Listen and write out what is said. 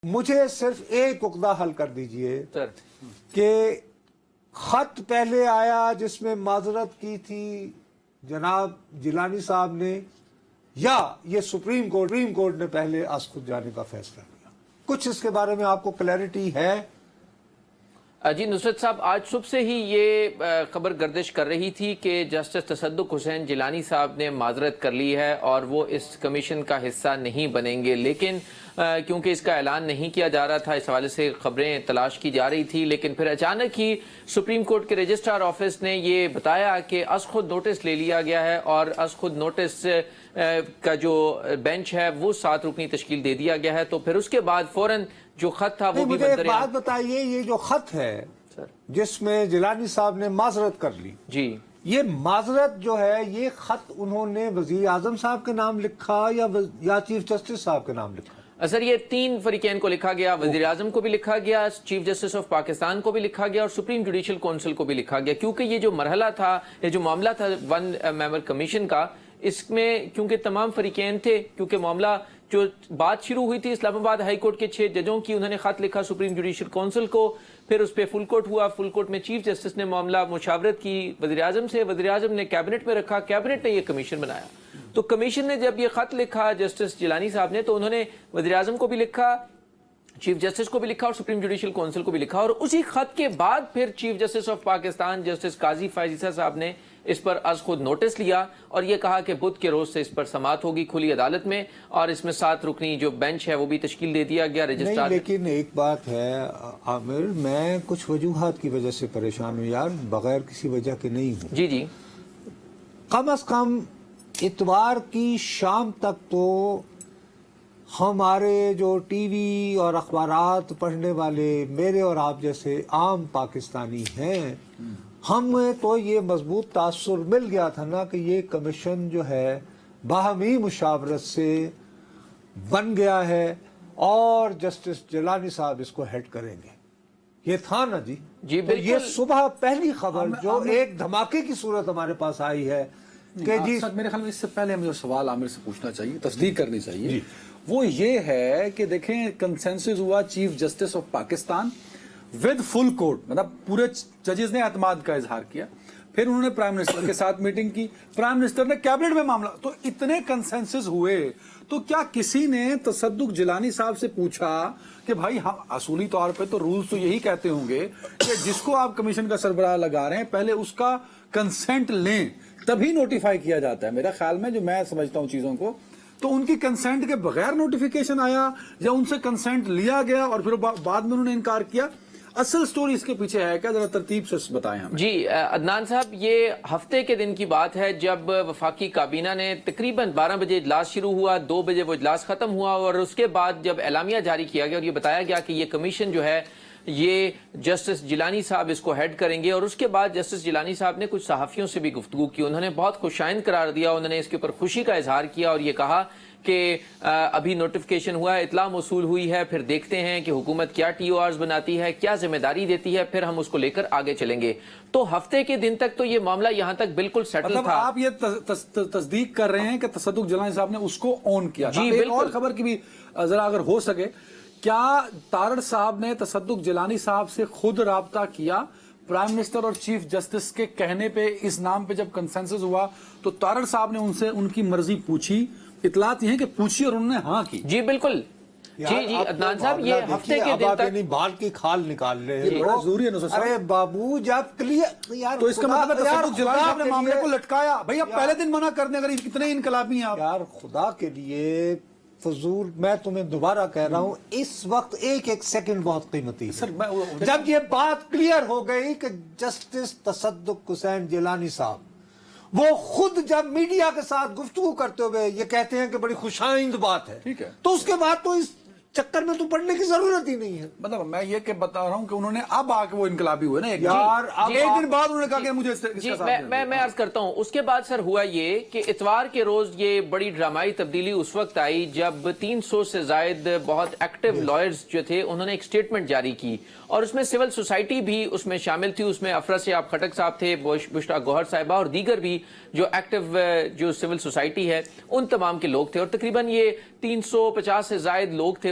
مجھے صرف ایک عقدہ حل کر دیجئے کہ خط پہلے آیا جس میں معذرت کی تھی جناب جیلانی صاحب نے، یا یہ سپریم کورٹ نے پہلے از خود جانے کا فیصلہ کیا؟ کچھ اس کے بارے میں آپ کو کلیئرٹی ہے؟ جی نصرت صاحب، آج صبح سے ہی یہ خبر گردش کر رہی تھی کہ جسٹس تصدق حسین جیلانی صاحب نے معذرت کر لی ہے اور وہ اس کمیشن کا حصہ نہیں بنیں گے، لیکن کیونکہ اس کا اعلان نہیں کیا جا رہا تھا، اس حوالے سے خبریں تلاش کی جا رہی تھی، لیکن پھر اچانک ہی سپریم کورٹ کے رجسٹرار آفس نے یہ بتایا کہ از خود نوٹس لے لیا گیا ہے اور از خود نوٹس کا جو بینچ ہے وہ 7 رکنی تشکیل دے دیا گیا ہے۔ تو پھر اس کے بعد فوراً جو خط تھا وہ بھی مجھے ایک بات بتائیے، یہ جو خط ہے جس میں جیلانی صاحب نے معذرت کر لی، جی یہ معذرت جو ہے یہ خط انہوں نے وزیر اعظم صاحب کے نام لکھا یا چیف جسٹس صاحب کے نام لکھا؟ سر یہ 3 فریقین کو لکھا گیا، وزیر اعظم کو بھی لکھا گیا، چیف جسٹس آف پاکستان کو بھی لکھا گیا اور سپریم جوڈیشل کونسل کو بھی لکھا گیا، کیونکہ یہ جو مرحلہ تھا، یہ جو معاملہ تھا 1 ممبر کمیشن کا، اس میں کیونکہ تمام فریقین تھے، کیونکہ معاملہ جو بات شروع ہوئی تھی اسلام آباد ہائی کورٹ کے 6 ججوں کی، انہوں نے خط لکھا سپریم جوڈیشل کونسل کو، پھر اس پہ فل کورٹ ہوا، فل کورٹ میں چیف جسٹس نے معاملہ مشاورت کی وزیر اعظم سے، وزیر اعظم نے کیبنٹ میں رکھا، کیبنٹ نے یہ کمیشن بنایا۔ تو کمیشن نے جب یہ خط لکھا جسٹس جیلانی صاحب نے، تو انہوں نے وزیر اعظم کو بھی لکھا، چیف جسٹس کو بھی لکھا اور سپریم جوڈیشل کونسل کو بھی لکھا، اور اسی خط کے بعد پھر chief justice of Pakistan justice قاضی فائز عیسیٰ صاحب نے اس پر از خود نوٹس لیا اور یہ کہا کہ بدھ کے روز سے اس پر سماعت ہوگی کھلی عدالت میں، اور اس میں 7 رکنی جو بینچ ہے وہ بھی تشکیل دے دیا گیا رجسٹرار۔ لیکن ایک بات ہے عامر، میں کچھ وجوہات کی وجہ سے پریشان ہوں یار، بغیر کسی وجہ کے نہیں ہوں۔ جی جی، کم از کم اتوار کی شام تک تو ہمارے جو ٹی وی اور اخبارات پڑھنے والے میرے اور آپ جیسے عام پاکستانی ہیں، ہمیں تو یہ مضبوط تاثر مل گیا تھا نا کہ یہ کمیشن جو ہے باہمی مشاورت سے بن گیا ہے اور جسٹس جیلانی صاحب اس کو ہیڈ کریں گے، یہ تھا نا جی؟ جی تو یہ صبح پہلی خبر جو ایک دھماکے کی صورت ہمارے پاس آئی ہے کہ جی میرے خیال میں اس سے پہلے ہمیں جو سوال عامر سے پوچھنا چاہیے، تصدیق کرنی چاہیے، وہ یہ ہے کہ دیکھیں کنسنسس ہوا chief justice of Pakistan with full court, مطلب پورے ججز نے اعتماد کا اظہار کیا، پھر انہوں نے پرائم منسٹر کے ساتھ میٹنگ کی، پرائم منسٹر نے کیبنٹ میں معاملہ، تو اتنے کنسنسس ہوئے، تو کیا کسی نے تصدق جیلانی صاحب سے پوچھا کہ بھائی ہم اصولی طور پہ تو رولز تو یہی کہتے ہوں گے کہ جس کو آپ کمیشن کا سربراہ لگا رہے ہیں پہلے اس کا کنسنٹ لیں تبھی نوٹیفائی کیا جاتا ہے، میرا خیال میں جو میں سمجھتا ہوں چیزوں کو، تو ان کی کنسنٹ کے بغیر نوٹیفیکیشن آیا یا ان سے کنسنٹ لیا گیا اور پھر بعد میں انہوں نے انکار کیا؟ اصل سٹوری اس کے پیچھے ہے کیا؟ ذرا ترتیب سے بتائیں ہمیں۔ جی عدنان صاحب، یہ ہفتے کے دن کی بات ہے جب وفاقی کابینہ نے تقریباً 12 بجے اجلاس شروع ہوا، 2 بجے وہ اجلاس ختم ہوا، اور اس کے بعد جب اعلامیہ جاری کیا گیا اور یہ بتایا گیا کہ یہ کمیشن جو ہے یہ جسٹس جیلانی صاحب اس کو ہیڈ کریں گے، اور اس کے بعد جسٹس جیلانی صاحب نے کچھ صحافیوں سے بھی گفتگو کی، انہوں نے بہت خوشائند قرار دیا، انہوں نے اس کے اوپر خوشی کا اظہار کیا اور یہ کہا کہ ابھی نوٹیفیکیشن ہوا ہے، اطلاع موصول ہوئی ہے، پھر دیکھتے ہیں کہ حکومت کیا ٹی او آرز بناتی ہے، کیا ذمہ داری دیتی ہے، پھر ہم اس کو لے کر آگے چلیں گے۔ تو ہفتے کے دن تک تو یہ معاملہ یہاں تک بالکل سیٹل مطلب تھا۔ آپ یہ تصدیق کر رہے ہیں کہ تصدق جیلانی صاحب نے اس کو آن کیا؟ جی ایک بالکل۔ اور خبر کی بھی ذرا اگر ہو سکے، کیا تارڑ صاحب نے تصدق جیلانی صاحب سے خود رابطہ کیا؟ پرائم منسٹر اور چیف جسٹس کے کہنے پہ اس نام پہ جب کنسنسس ہوا تو تارڑ صاحب نے ان سے ان کی مرضی پوچھی، اطلاعات یہ ہیں کہ پوچھی اور انہوں نے ہاں کی۔ جی بالکل، جی جی عدنان صاحب، یہ ہفتے کے دن تک بال کی کھال نکال رہے ہیں، بڑا ضروری ہے نصرت صاحب۔ ارے بابو جب کلیئر یار، تو اس کا مطلب ہے تصدق جیلانی صاحب نے معاملے کو لٹکا لٹکایا، بھئی اب پہلے دن منع کر دیں اگر اتنے انقلابی ہیں آپ۔ یار خدا کے لیے فضول، میں تمہیں دوبارہ کہہ رہا ہوں، اس وقت ایک ایک سیکنڈ بہت قیمتی ہے۔ سر میں جب یہ بات کلیئر ہو گئی کہ جسٹس تصدق حسین جیلانی صاحب وہ خود جب میڈیا کے ساتھ گفتگو کرتے ہوئے یہ کہتے ہیں کہ بڑی خوشائند بات ہے، ٹھیک ہے، تو اس کے بعد تو اس چکر میں تو پڑھنے کی ضرورت ہی نہیں ہے۔ مطلب میں یہ کہ بتا رہا ہوں کہ انہوں نے اب آ کے وہ انقلابی ہوئے نا ایک یار اب ایک دن بعد انہوں نے کہا کہ مجھے اس جی کا ساتھ میں عرض کرتا ہوں، اس کے بعد سر ہوا یہ کہ اتوار کے روز یہ بڑی ڈرامائی تبدیلی اس وقت آئی جب 300 سے زائد بہت ایکٹیو لائرز جو تھے انہوں نے ایک سٹیٹمنٹ جاری کی، اور اس میں سول سوسائٹی بھی اس میں شامل تھی، اس میں افرا سیاب خٹک صاحب تھے، بشرا گوہر صاحبہ اور دیگر بھی جو ایکٹیو جو سول سوسائٹی ہے ان تمام کے لوگ تھے، اور تقریباً یہ 350 سے زائد لوگ تھے،